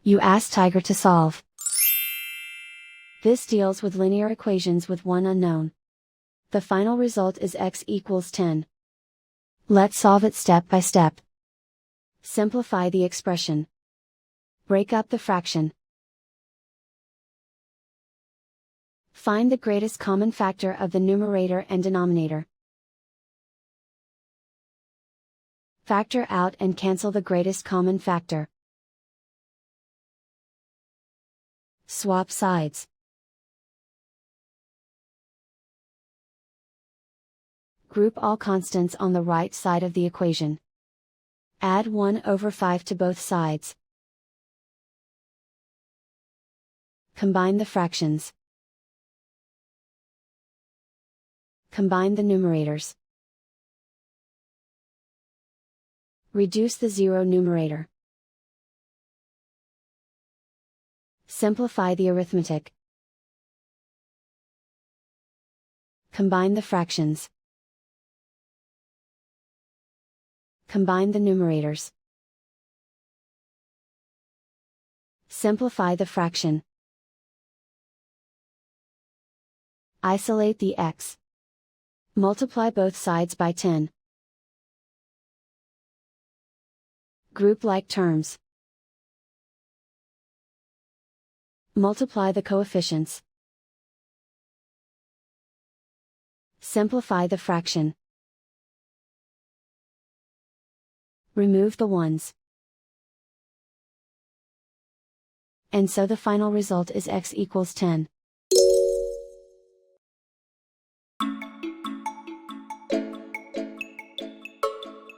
You ask Tiger to solve. This deals with linear equations with one unknown. The final result is x equals 10. Let's solve it step by step. Simplify the expression. Break up the fraction. Find the greatest common factor of the numerator and denominator. Factor out and cancel the greatest common factor. Swap sides. Group all constants on the right side of the equation. Add 1/5 to both sides. Combine the fractions. Combine the numerators. Reduce the zero numerator. Simplify the arithmetic. Combine the fractions. Combine the numerators. Simplify the fraction. Isolate the x. Multiply both sides by 10. Group like terms. Multiply the coefficients. Simplify the fraction. Remove the ones. And so the final result is x equals 10.